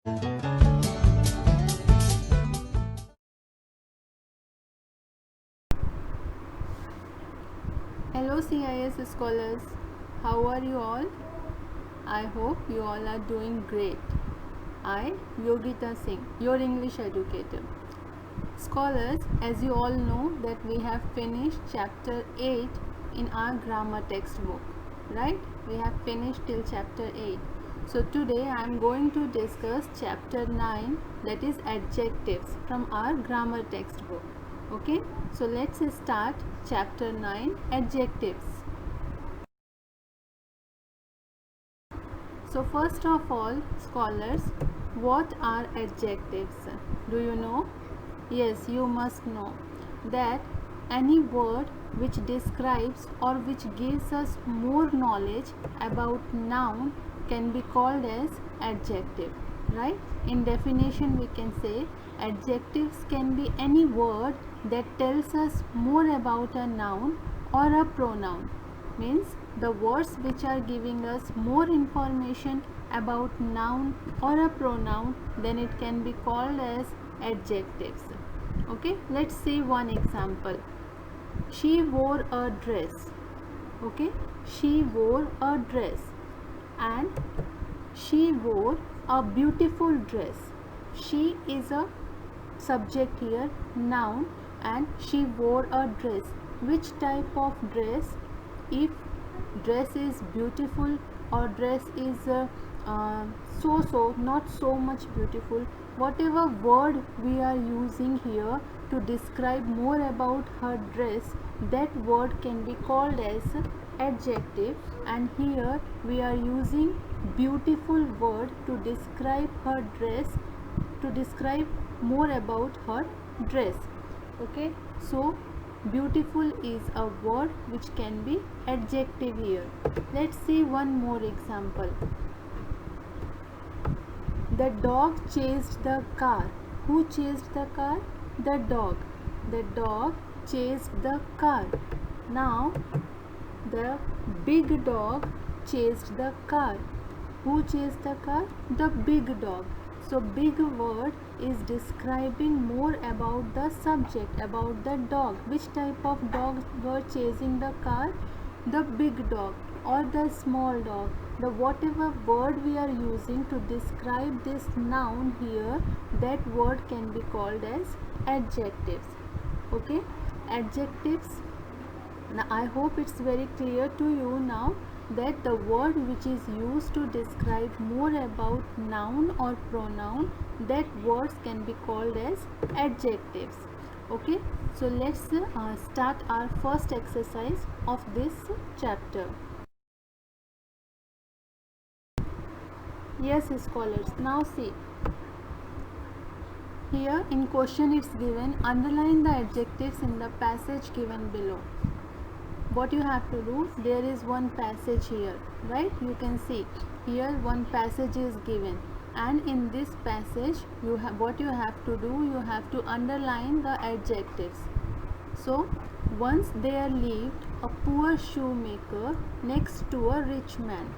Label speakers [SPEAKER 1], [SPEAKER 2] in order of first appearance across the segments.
[SPEAKER 1] Hello CIS scholars, how are you all? I hope you all are doing great. I, Yogita Singh, your English educator. Scholars, as you all know that we have finished chapter 8 in our grammar textbook, right? We have finished till chapter 8. So today I am going to discuss chapter 9, that is adjectives, from our grammar textbook. Okay, so let's start chapter 9, adjectives. So first of all, scholars, what are adjectives? Do you know? Yes, you must know that any word which describes or which gives us more knowledge about noun can be called as adjective, right? In definition we can say adjectives can be any word that tells us more about a noun or a pronoun, means the words which are giving us more information about noun or a pronoun, then it can be called as adjectives. Okay, let's see one example. She wore a dress. Okay, she wore a dress, and she wore a beautiful dress. She is a subject here, noun, and she wore a dress. Which type of dress? If dress is beautiful or dress is so not so much beautiful, whatever word we are using here to describe more about her dress, that word can be called as adjective, and here we are using beautiful word to describe her dress, to describe more about her dress. Okay, so beautiful is a word which can be adjective here. Let's see one more example. The dog chased the car. Who chased the car? The dog. The dog chased the car. Now the big dog chased the car. Who chased the car? The big dog. So big word is describing more about the subject, about the dog. Which type of dog were chasing the car? The big dog or the small dog. The whatever word we are using to describe this noun here, that word can be called as adjectives. Okay, adjectives. Now I hope it's very clear to you now that the word which is used to describe more about noun or pronoun, that words can be called as adjectives. Okay, so let's start our first exercise of this chapter. Yes, scholars, now see, here in question it's given underline the adjectives in the passage given below. What you have to do, there is one passage here, right? You can see here one passage is given, and in this passage you have, what you have to do, you have to underline the adjectives. So once there lived a poor shoemaker next to a rich man.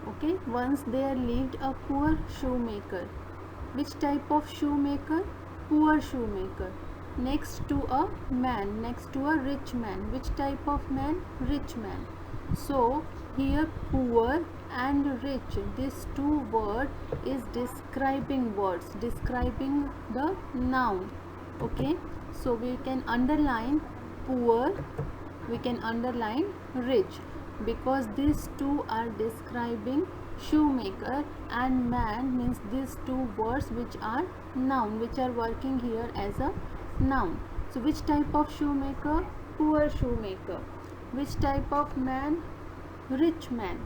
[SPEAKER 1] Okay, once there lived a poor shoemaker. Which type of shoemaker? Poor shoemaker. Next to a man, next to a rich man. Which type of man? Rich man. So here poor and rich, these two words is describing words, describing the noun. Okay, so we can underline poor, we can underline rich, because these two are describing shoemaker and man, means these two words which are noun, which are working here as a noun. So which type of shoemaker? Poor shoemaker. Which type of man? Rich man.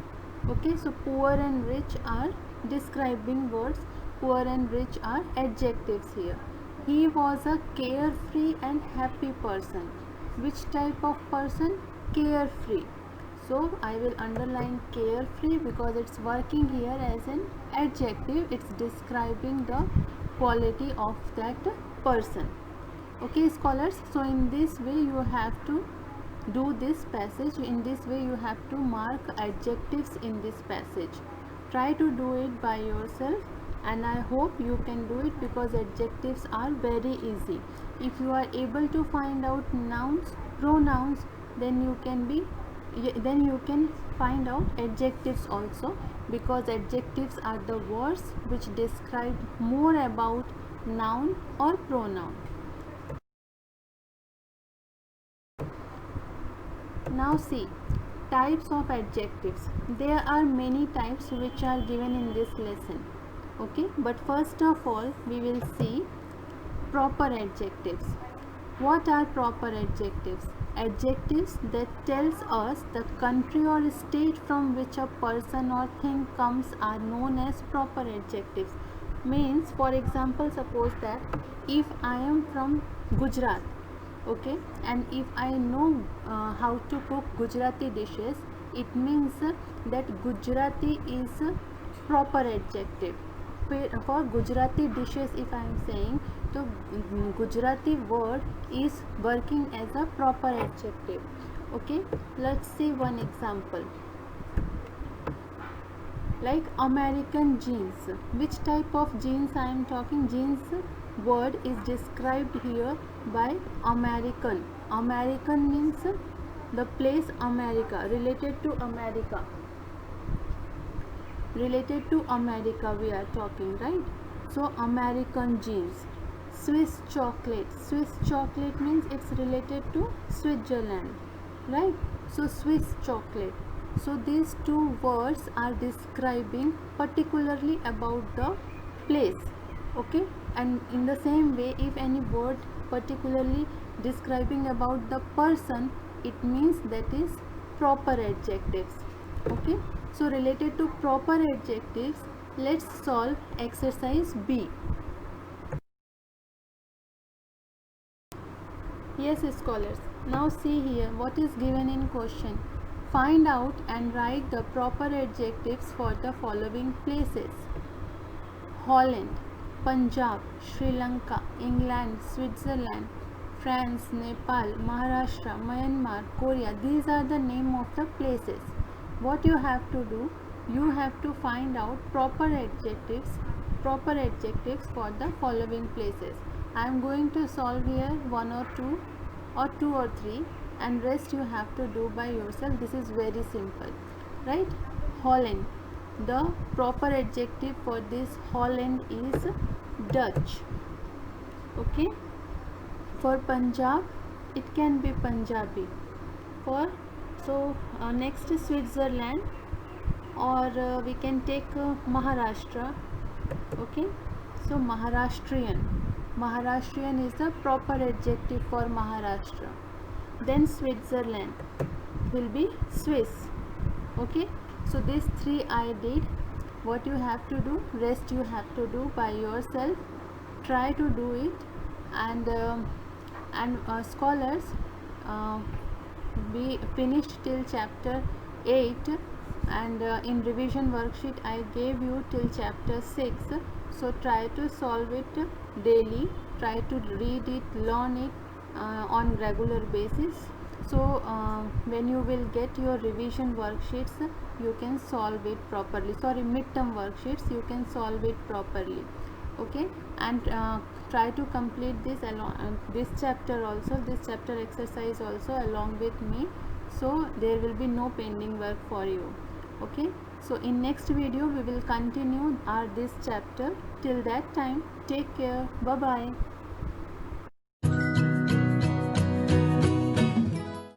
[SPEAKER 1] Okay, so poor and rich are describing words, poor and rich are adjectives here. He was a carefree and happy person. Which type of person? Carefree. So I will underline carefree because it's working here as an adjective. It's describing the quality of that person. Okay, scholars, so in this way you have to do this passage. In this way you have to mark adjectives in this passage. Try to do it by yourself and I hope you can do it because adjectives are very easy. If you are able to find out nouns, pronouns, then you can find out adjectives also, because adjectives are the words which describe more about noun or pronoun. Now see, types of adjectives. There are many types which are given in this lesson. Okay, but first of all we will see proper adjectives. What are proper adjectives? Adjectives that tells us the country or state from which a person or thing comes are known as proper adjectives. Means, for example, suppose that if I am from Gujarat, okay, and if I know how to cook Gujarati dishes, it means that Gujarati is a proper adjective. For Gujarati dishes, if I am saying, so Gujarati word is working as a proper adjective. Okay, let's see one example. Like American jeans. Which type of jeans I am talking? Jeans word is described here by American. American means the place America, related to America. Related to America we are talking, right? So American jeans. Swiss chocolate. Swiss chocolate means it's related to Switzerland, right? So Swiss chocolate. So these two words are describing particularly about the place. Okay, and in the same way, if any word particularly describing about the person, it means that is proper adjectives. Okay, so related to proper adjectives, let's solve exercise B. Yes, scholars, now see here what is given in question. Find out and write the proper adjectives for the following places: Holland, Punjab, Sri Lanka, England, Switzerland, France, Nepal, Maharashtra, Myanmar, Korea. These are the name of the places. What you have to do, you have to find out proper adjectives for the following places. I am going to solve here one or two or three, and rest you have to do by yourself. This is very simple, right? Holland. The proper adjective for this Holland is Dutch. Okay. For Punjab, it can be Punjabi. For next is Switzerland, or we can take Maharashtra. Okay. So Maharashtrian is the proper adjective for Maharashtra. Then Switzerland will be Swiss. Okay, so these three I did. What you have to do, rest you have to do by yourself. Try to do it, and scholars, we finished till chapter 8, and in revision worksheet I gave you till chapter 6. So try to solve it daily, try to read it, learn it on regular basis. So when you will get your revision worksheets, you can solve it properly. Sorry, midterm worksheets, you can solve it properly. Okay, and try to complete this along this chapter also, this chapter exercise also along with me, so there will be no pending work for you. Okay, so in next video we will continue our this chapter. Till that time, take care. Bye bye.